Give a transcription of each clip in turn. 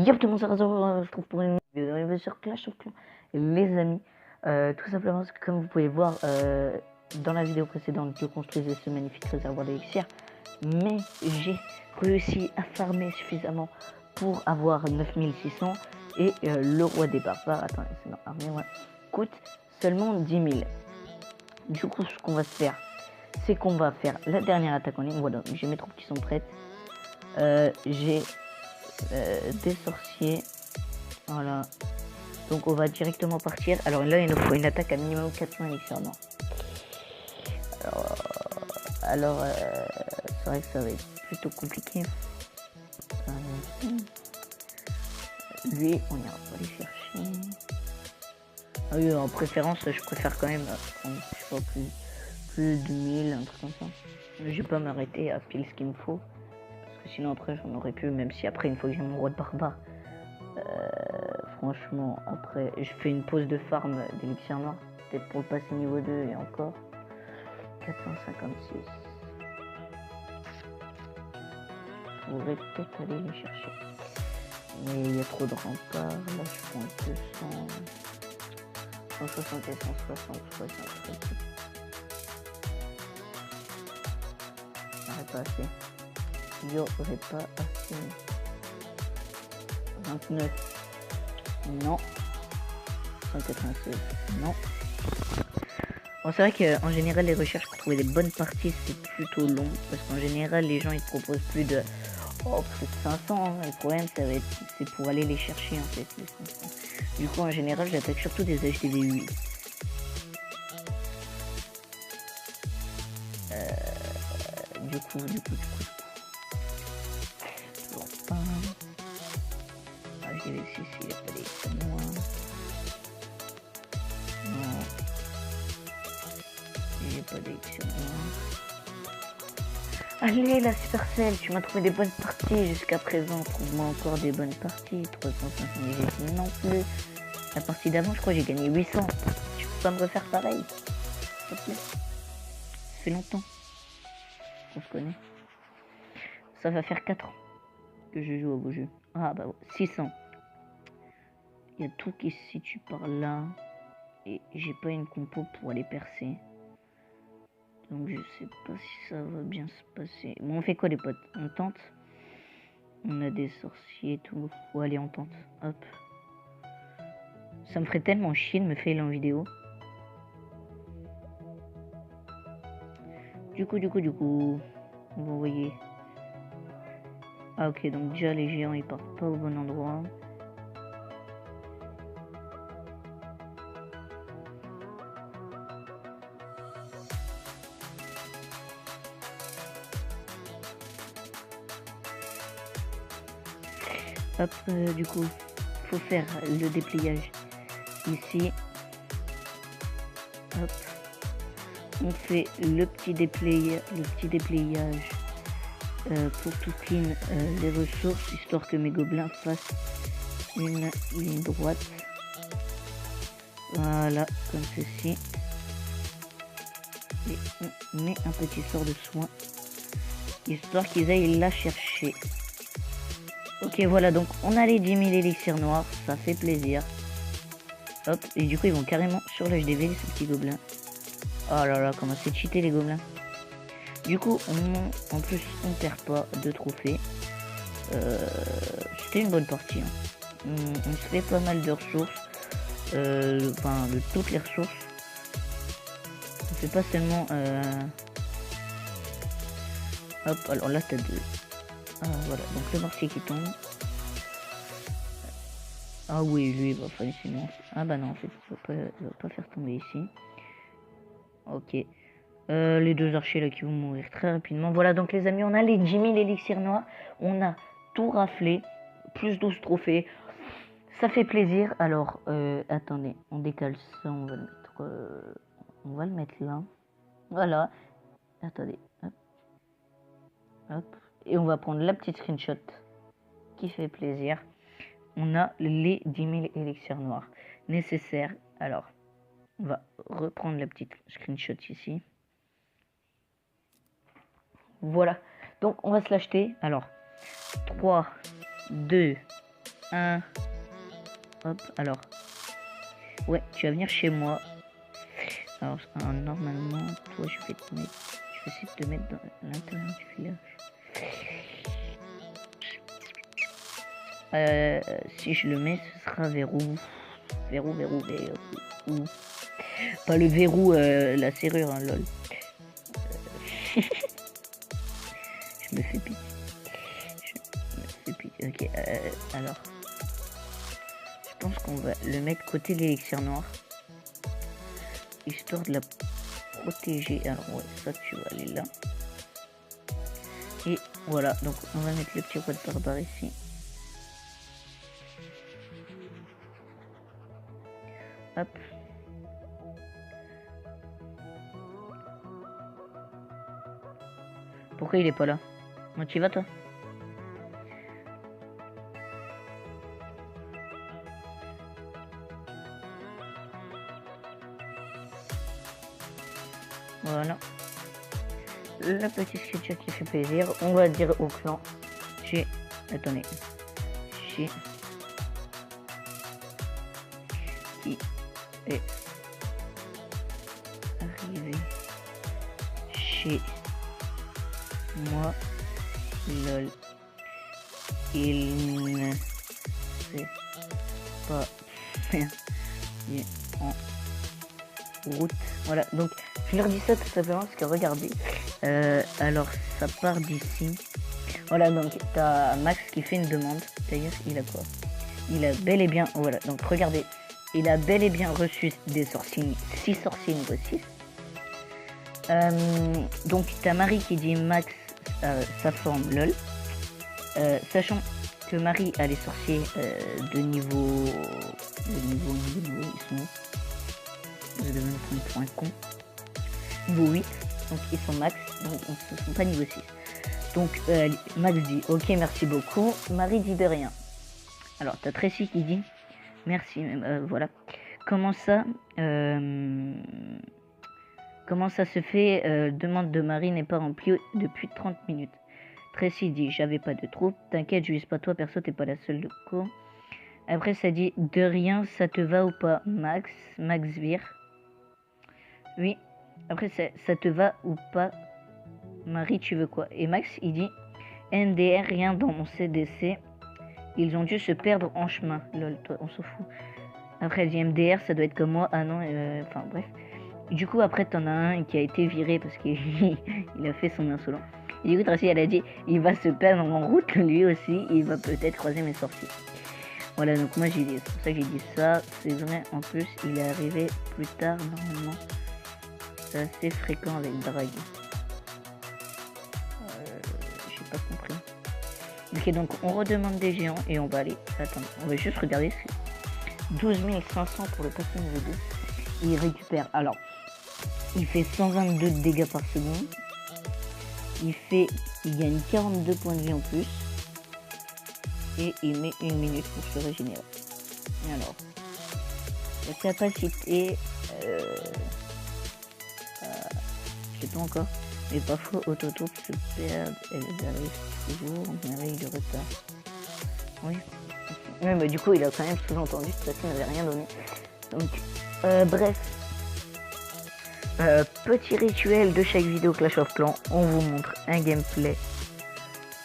Yep, tout le monde se retrouve pour une vidéo sur Clash of Clans. Les amis, tout simplement parce que comme vous pouvez voir dans la vidéo précédente, je construisais ce magnifique réservoir d'élixir, mais j'ai réussi à farmer suffisamment pour avoir 9600 et le roi des barbares, attendez, c'est dans armée, ouais, coûte seulement 10 000. Du coup, ce qu'on va se faire, c'est qu'on va faire la dernière attaque en ligne. Voilà, j'ai mes troupes qui sont prêtes. J'ai des sorciers, voilà, donc on va directement partir. Alors là il nous faut une attaque à minimum 400 élixirs noirs. Alors c'est vrai que ça va être plutôt compliqué. Lui on ira pas les chercher. Ah oui, en préférence je préfère quand même prendre, je sais pas, plus de 1000, un truc comme ça. Je vais pas m'arrêter à pile ce qu'il me faut, parce que sinon après j'en aurais pu, même si après une fois que j'ai mon roi de barbare, franchement, après, je fais une pause de farm d'élixir noir, peut-être pour le passer niveau 2 et encore. 456. Je pourrais peut-être aller les chercher. Mais il y a trop de remparts. Là, je prends 200. 160 et 160, 60. J'aurais pas assez. Il y aurait pas assez. 29. Non. 196. Non. Bon, c'est vrai qu'en général, les recherches pour trouver des bonnes parties, c'est plutôt long. Parce qu'en général, les gens, ils proposent plus de 500. Hein. Le problème, ça va être, c'est pour aller les chercher, en fait, les 500. Du coup, en général, j'attaque surtout des HDV8. Du coup. Toujours pas. HDV6, il a pas d'élixir noir. Non. Il n'y a pas d'élixir noir. Allez, la Supercell, tu m'as trouvé des bonnes parties jusqu'à présent. Trouve-moi encore des bonnes parties. 350 légitimes non plus. La partie d'avant, je crois, j'ai gagné 800. Tu peux pas me refaire pareil, s'il te plaît. Ça fait longtemps qu'on se connaît. Ça va faire 4 ans que je joue au beau jeu. Ah bah 600. Il y a tout qui se situe par là. Et j'ai pas une compo pour aller percer. Donc je sais pas si ça va bien se passer. Bon, on fait quoi les potes? On tente. On a des sorciers et tout. Faut aller en tente. Hop. Ça me ferait tellement chier de me fail en vidéo. Du coup. On va envoyer. Ah ok, donc déjà les géants ils partent pas au bon endroit. Hop, du coup, faut faire le dépliage ici. Hop, on fait le petit déplayage pour tout clean les ressources, histoire que mes gobelins fassent une ligne droite. Voilà, comme ceci. Et on met un petit sort de soin, histoire qu'ils aillent la chercher. Ok, voilà, donc on a les 10 000 élixirs noirs, ça fait plaisir. Hop, et du coup, ils vont carrément sur l'HDV, ces petits gobelins. Oh là là, comment c'est cheaté les gobelins. Du coup, en plus, on perd pas de trophées. C'était une bonne partie. Hein. On se fait pas mal de ressources. Enfin, de toutes les ressources. On fait pas seulement... Hop, alors là, t'as deux. Ah, voilà, donc le mortier qui tombe. Ah oui, lui, il va facilement... Ah bah non, en fait, il va pas faire tomber ici. Ok. Les deux archers là qui vont mourir très rapidement. Voilà, donc les amis, on a les 10 000 élixirs noirs. On a tout raflé. Plus 12 trophées. Ça fait plaisir. Alors, attendez, on décale ça. On va le mettre là. Voilà. Attendez. Hop. Hop. Et on va prendre la petite screenshot qui fait plaisir. On a les 10 000 élixirs noirs nécessaires. Alors, on va reprendre la petite screenshot ici. Voilà. Donc, on va se l'acheter. Alors, 3, 2, 1. Hop, alors. Ouais, tu vas venir chez moi. Alors, normalement, toi, je vais essayer de te mettre dans l'intérieur du village. Si je le mets, ce sera verrou. Verrou. Pas le verrou, la serrure, hein, lol. Je me fais pitié. Ok, alors. Je pense qu'on va le mettre côté l'élixir noir. Histoire de la protéger. Alors ouais, ça tu vas aller là. Et voilà, donc on va mettre le petit roi de barbare ici. Hop. Pourquoi il est pas là? Moi, tu y vas toi? Voilà. Le petit sketch qui fait plaisir. On va dire au clan. Attendez. Qui est arrivé chez moi. Lol. Il ne sait pas faire en route. Voilà, donc je leur dis ça tout simplement parce que regardez. Alors ça part d'ici. Voilà, donc t'as Max qui fait une demande. D'ailleurs, il a quoi? Il a bel et bien. Voilà, donc regardez. Il a bel et bien reçu des sorciers. 6 sorciers niveau 6. Donc t'as Marie qui dit Max sa forme lol. Sachant que Marie a les sorciers de niveau. Ils sont où? Je vais me prendre pour un con. Niveau 8, donc ils sont max, donc ils ne sont pas niveau 6. Donc Max dit ok merci beaucoup, Marie dit de rien. Alors t'as Tracy qui dit merci, voilà. Comment ça se fait demande de Marie n'est pas remplie depuis 30 minutes. Tracy dit j'avais pas de troupe, t'inquiète, je vise pas toi, perso t'es pas la seule de cours. Après ça dit de rien, ça te va ou pas Max vire. Oui. Après ça te va ou pas Marie, tu veux quoi? Et Max il dit NDR rien dans mon CDC. Ils ont dû se perdre en chemin. Lol, toi on s'en fout. Après elle dit MDR ça doit être comme moi. Ah non, enfin bref. Du coup après t'en as un qui a été viré parce qu'il il a fait son insolent. Et du coup Tracy elle a dit il va se perdre en route lui aussi. Il va peut-être croiser mes sorties. Voilà, donc moi c'est pour ça que j'ai dit ça. C'est vrai, en plus il est arrivé plus tard normalement. C'est assez fréquent avec Drag. J'ai pas compris. Ok, donc on redemande des géants et on va aller. Attends, on va juste regarder. 12 500 pour le passé niveau 2. Il récupère. Alors, il fait 122 de dégâts par seconde. Il gagne 42 points de vie en plus. Et il met 1 minute pour se régénérer. Alors, la capacité, je sais pas encore, mais parfois autotour se perdent, elles arrivent toujours en règle de retard. Oui. Ouais, mais du coup, il a quand même sous-entendu que ça n'avait rien donné. Donc, bref. Petit rituel de chaque vidéo Clash of Clans, on vous montre un gameplay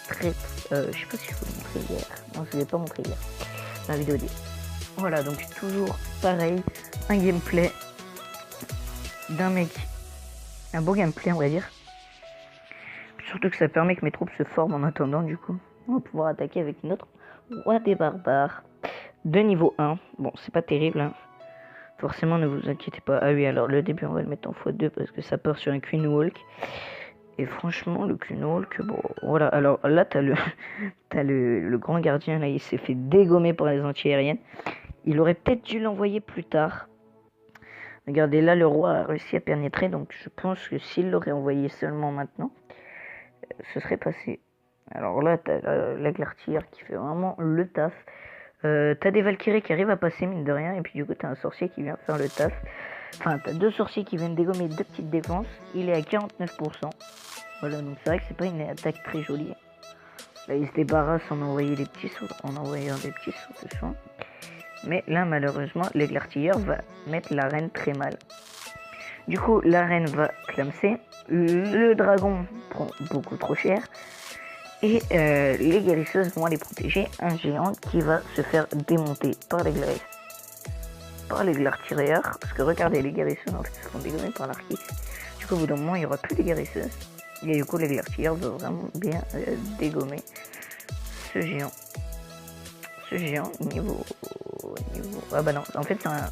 très... je sais pas si je vous l'ai montré hier. Non, je ne l'ai pas montré hier. La vidéo dit. Voilà, donc toujours pareil. Un gameplay d'un mec. Un beau gameplay, on va dire. Surtout que ça permet que mes troupes se forment en attendant, du coup. On va pouvoir attaquer avec notre roi des barbares. De niveau 1. Bon, c'est pas terrible, hein. Forcément, ne vous inquiétez pas. Ah oui, alors le début, on va le mettre en x2 parce que ça part sur un Queen Walk. Et franchement, le Queen Walk, bon, voilà. Alors là, t'as le grand gardien, là, il s'est fait dégommer par les anti-aériennes. Il aurait peut-être dû l'envoyer plus tard. Regardez, là, le roi a réussi à pénétrer. Donc, je pense que s'il l'aurait envoyé seulement maintenant, ce serait passé. Alors là, t'as l'artillère qui fait vraiment le taf. T'as des Valkyries qui arrivent à passer, mine de rien. Et puis, du coup, t'as un sorcier qui vient faire le taf. Enfin, t'as 2 sorciers qui viennent dégommer 2 petites défenses. Il est à 49%. Voilà, donc c'est vrai que c'est pas une attaque très jolie. Là, il se débarrasse en envoyant des petits sauts, de soin. Mais là, malheureusement, l'aigle artilleur va mettre la reine très mal. Du coup, la reine va clamser. Le dragon prend beaucoup trop cher. Et les guérisseuses vont aller protéger un géant qui va se faire démonter par l'aigle artilleur. Parce que regardez, les guérisseuses en fait se font dégommer par l'archi. Du coup, au bout d'un moment, il n'y aura plus de guérisseuses. Et du coup, l'aigle artilleur va vraiment bien dégommer ce géant. Niveau... Ah bah non, en fait, c'est un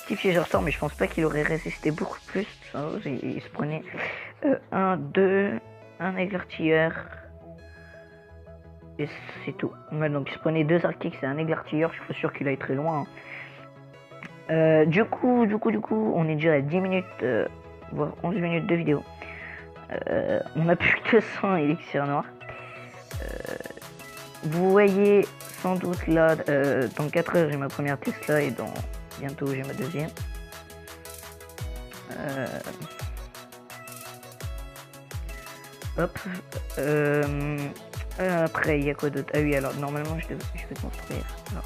petit piégeur sort, mais je pense pas qu'il aurait résisté beaucoup plus. Il se prenait un aigle artilleur. Et c'est tout. Ouais, donc il se prenait 2 arctiques, c'est un aigle artilleur, je suis pas sûr qu'il aille très loin. Hein. Du coup, on est déjà à 10 minutes, voire 11 minutes de vidéo. On a plus que 100 élixirs noirs. Vous voyez sans doute là, dans 4 heures j'ai ma première Tesla et dans bientôt j'ai ma deuxième. Hop. Après il y a quoi d'autre? Ah oui, alors normalement je vais construire. Alors,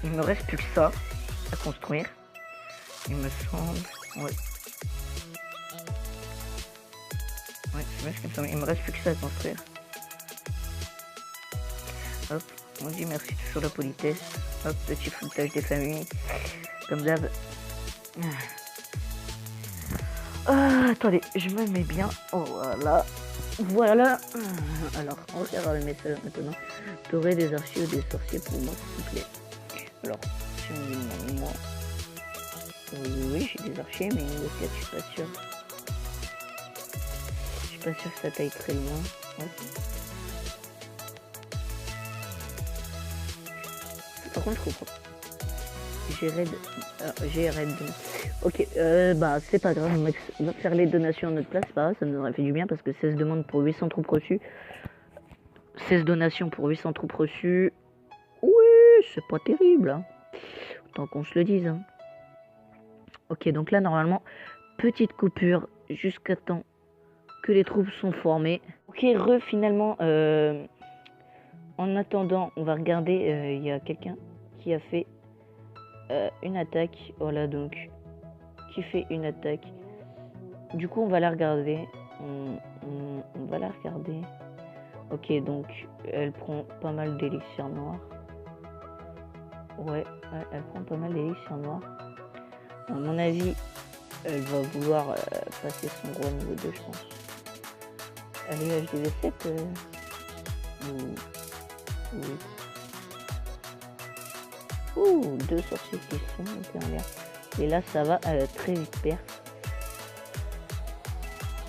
il me reste plus que ça à construire. Il me semble. Ouais. Ouais, il me reste plus que ça à construire. Hop, on dit merci sur la politesse. Hop, petit foutage des familles. Comme d'hab. Ah, attendez, je me mets bien. Oh, voilà. Voilà. Alors, on regarde le message maintenant. T'aurais des archives ou des sorciers pour moi, s'il te plaît. Alors, si on me demande moi. Oui, j'ai des archives, mais niveau 4, je suis pas sûr. Je suis pas sûr que ça taille très loin. Ouais. Par contre, je comprends. J'ai raid. Ok, bah c'est pas grave, on va faire les donations à notre place, pas grave, ça nous aurait fait du bien parce que 16 demandes pour 800 troupes reçues. 16 donations pour 800 troupes reçues. Oui, c'est pas terrible. Hein. Autant qu'on se le dise. Hein. Ok, donc là, normalement, petite coupure jusqu'à temps que les troupes sont formées. Ok, finalement, en attendant, on va regarder, il y a quelqu'un qui a fait une attaque. Voilà, donc, qui fait une attaque. Du coup, on va la regarder. On va la regarder. Ok, donc, elle prend pas mal d'élixirs noirs. Ouais, elle prend pas mal d'élixirs noirs. À mon avis, elle va vouloir passer son gros niveau 2, je pense. Allez, HDV7 oui. Ouh, 2 sorciers qui sont en l'air. Et là, ça va très vite perdre.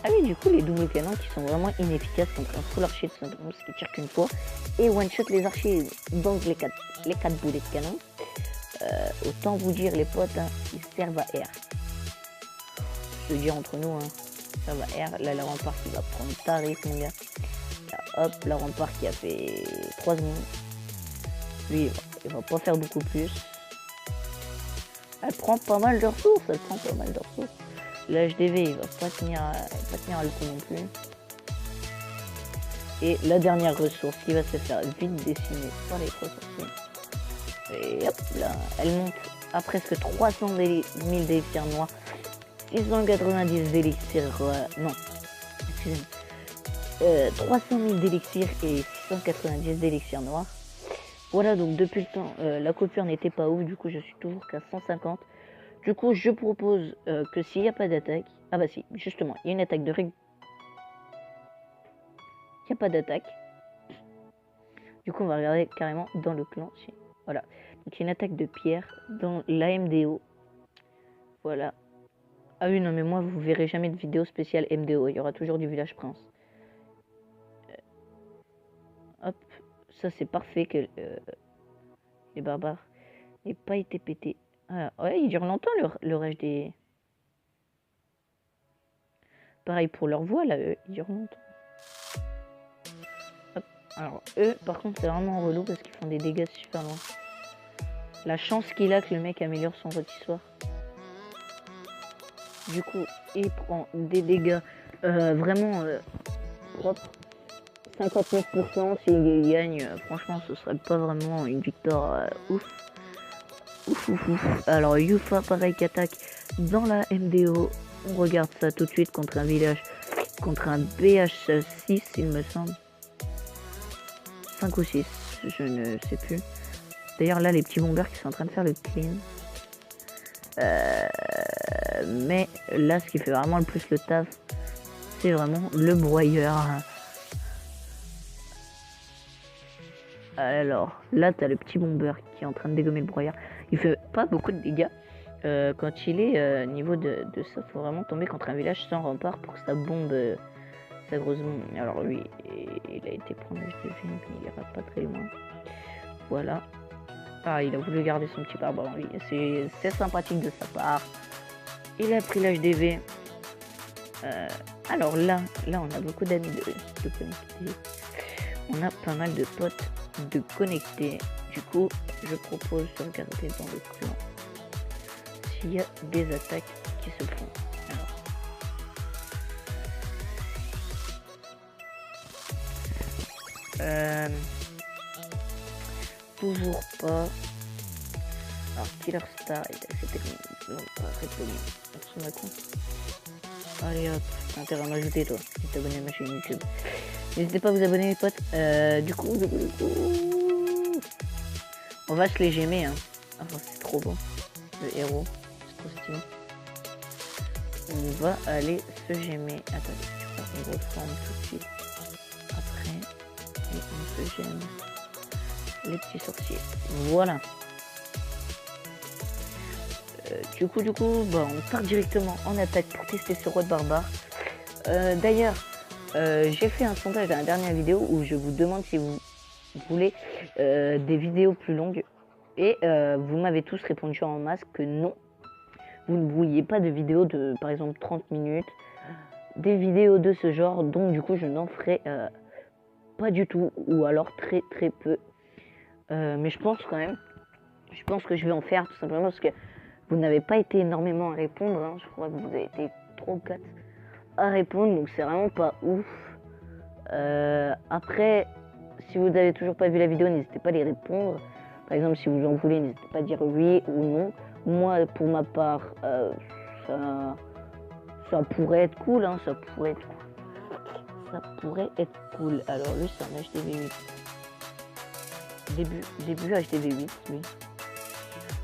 Ah oui, du coup, les doubles canons qui sont vraiment inefficaces contre un full archer de 511 qui tire qu'une fois. Et one shot les archers donc les 4 boulets de canon. Autant vous dire, les potes, hein, ils servent à R. Je veux dire entre nous, hein, ça va R. Là, la rempart qui va prendre tarif, mon gars. Là, hop, la rempart qui a fait 3 secondes. Lui, il va pas faire beaucoup plus. Elle prend pas mal de ressources, Le HDV, il va pas tenir à le coup non plus. Et la dernière ressource qui va se faire vite décimer par les 3 sorciers. Et hop là, elle monte à presque 300 000 d'élixirs noirs. 690 d'élixirs... non, excusez-moi. 300 000 d'élixirs et 690 d'élixirs noirs. Voilà, donc depuis le temps, la coupure n'était pas ouf, du coup je suis toujours qu'à 150. Du coup, je propose que s'il n'y a pas d'attaque... Ah bah si, justement, il y a une attaque de règle. Il n'y a pas d'attaque. Du coup, on va regarder carrément dans le clan. Voilà. Donc, il y a une attaque de pierre dans la MDO. Voilà. Ah oui, non, mais moi, vous verrez jamais de vidéo spéciale MDO. Il y aura toujours du village prince. Hop. Ça, c'est parfait que les barbares n'aient pas été pétés. Ah, ouais, il dure longtemps, le reste des... Pareil pour leur voix, là, ils durent longtemps. Hop. Alors, eux, par contre, c'est vraiment relou parce qu'ils font des dégâts super loin. La chance qu'il a que le mec améliore son rôtissoir. Du coup, il prend des dégâts vraiment propres. 59%, s'il gagne, franchement, ce serait pas vraiment une victoire ouf. Ouf. Alors, Yufa, pareil qu'attaque dans la MDO. On regarde ça tout de suite contre un village, contre un BH6, il me semble. 5 ou 6, je ne sais plus. D'ailleurs, là, les petits bombers qui sont en train de faire le clean. Mais là, ce qui fait vraiment le plus le taf, c'est vraiment le broyeur. Alors, là, t'as le petit bomber qui est en train de dégommer le broyeur. Il fait pas beaucoup de dégâts. Quand il est niveau de ça, faut vraiment tomber contre un village sans rempart pour que ça bombe sa grosse bombe. Alors lui, il a été prendre l'HDV, mais il ira pas très loin. Voilà. Ah, il a voulu garder son petit pare-balles. Oui, c'est sympathique de sa part. Il a pris l'HDV. Alors là, on a beaucoup d'amis de connectés. On a pas mal de potes de connectés. Du coup, je propose de regarder dans le clan s'il y a des attaques qui se font. Alors. Toujours pas. Alors, Killer Star, c'était son compte. Allez hop, t'as intérêt à m'ajouter toi, si t'es abonné à ma chaîne YouTube. N'hésitez pas à vous abonner les potes. Du coup, on va se les gémer, hein. Enfin, c'est trop beau. Le héros, c'est trop stylé. On va aller se gémer. Attendez, on reforme tout de suite. Après, et on se gêne. Les petits sorciers. Voilà. Du coup, bah, on part directement en attaque pour tester ce roi de barbare. D'ailleurs, j'ai fait un sondage dans la dernière vidéo où je vous demande si vous voulez des vidéos plus longues. Et vous m'avez tous répondu en masse que non. Vous ne vouliez pas de vidéos de, par exemple, 30 minutes. Des vidéos de ce genre. Donc, du coup, je n'en ferai pas du tout. Ou alors très peu. Mais je pense quand même. Je pense que je vais en faire tout simplement parce que vous n'avez pas été énormément à répondre. Hein. Je crois que vous avez été 3 ou 4 à répondre. Donc, c'est vraiment pas ouf. Après, si vous n'avez toujours pas vu la vidéo, n'hésitez pas à les répondre. Par exemple, si vous en voulez, n'hésitez pas à dire oui ou non. Moi, pour ma part, ça pourrait être cool, hein, ça pourrait être cool. Alors lui, c'est un HDV8. Début HDV8, lui.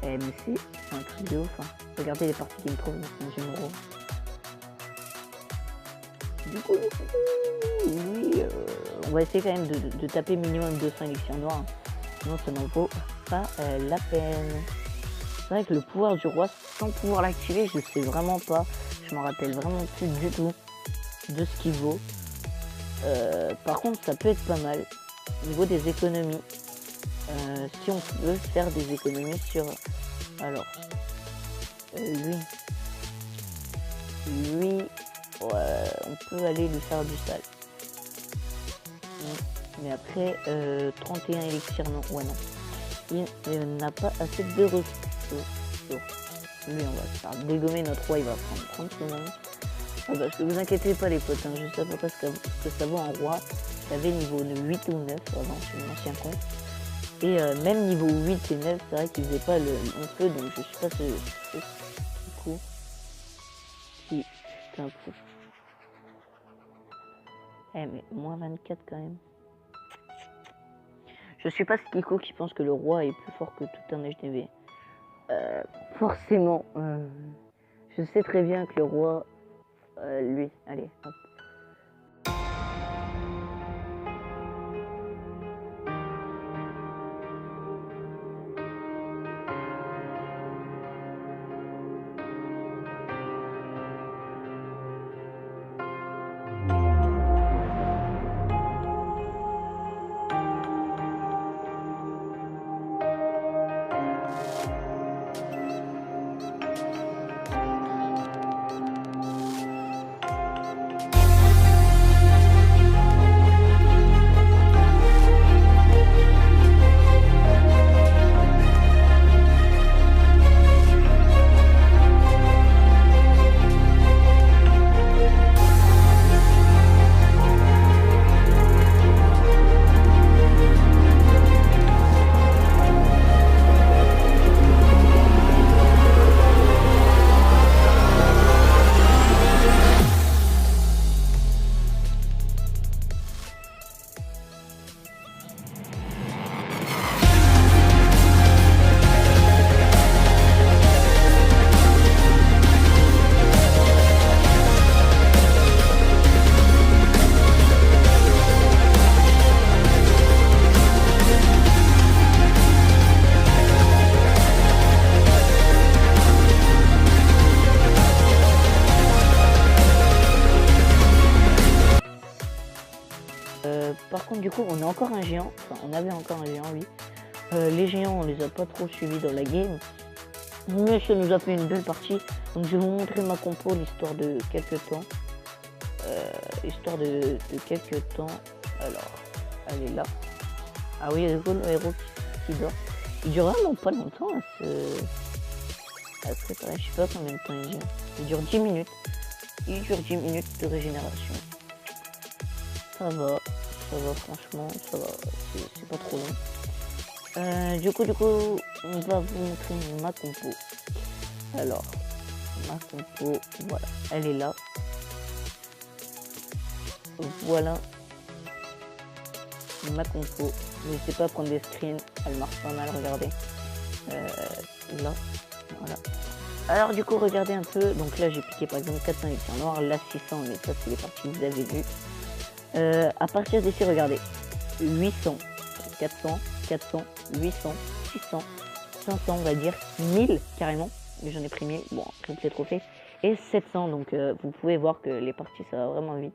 Mais c'est un truc de ouf, hein. Regardez les parties qu'il me trouve dans son numéro. Du coup, lui, on va essayer quand même de taper minimum 200 élixirs noirs. Hein. Sinon, ça n'en vaut pas la peine. C'est vrai que le pouvoir du roi, sans pouvoir l'activer, je sais vraiment pas. Je m'en rappelle vraiment plus du tout de ce qu'il vaut. Par contre, ça peut être pas mal. Au niveau des économies, si on veut faire des économies sur... Alors, lui, ouais, on peut aller lui faire du sale. Mais après, 31 élixirs, non, ouais, non. Il n'a pas assez de ressources. Lui, on va se faire dégommer notre roi, il va prendre 30 secondes. Ah bah, parce que vous inquiétez pas les potes, hein, je sais à peu près ce que ça vaut en roi. J'avais niveau 8 ou 9 avant sur mon ancien compte. Et même niveau 8 et 9, c'est vrai qu'il faisait pas le feu, donc je suis pas ce coup qui est un peu. Eh mais moins 24 quand même. Je suis pas ce Kiko qui pense que le roi est plus fort que tout un HDV. Forcément. Je sais très bien que le roi... lui, allez, hop. du coup, on a encore un géant. Enfin, on avait encore un géant, oui. Les géants, on les a pas trop suivis dans la game. Mais ça nous a fait une belle partie. Donc, je vais vous montrer ma compo, l'histoire de quelques temps. Histoire de quelques temps. Alors, elle est là. Ah oui, le héros qui dort. Il dure vraiment pas longtemps à ce je sais pas combien de temps il dure. Il dure 10 minutes. Il dure 10 minutes de régénération. Ça va franchement, ça va, c'est pas trop long. Du coup, on va vous montrer ma compo. Alors, ma compo, voilà, elle est là. Voilà ma compo. N'hésitez pas à prendre des screens, elle marche pas mal, regardez. Là, voilà. Alors du coup, regardez un peu. Donc là, j'ai piqué par exemple 400 élections noires, là 600, mais ça c'est les parties que vous avez vues. À partir d'ici, regardez, 800, 400, 400, 800, 600, 500, on va dire 1000 carrément. Mais j'en ai pris 1000, bon, après c'est trophée. Et 700, donc vous pouvez voir que les parties ça va vraiment vite.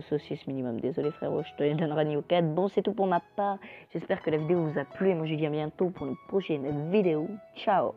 Saucisse minimum, désolé frérot, je te les donnerai niveau 4. Bon, c'est tout pour ma part. J'espère que la vidéo vous a plu et moi je vous dis à bientôt pour une prochaine vidéo. Ciao.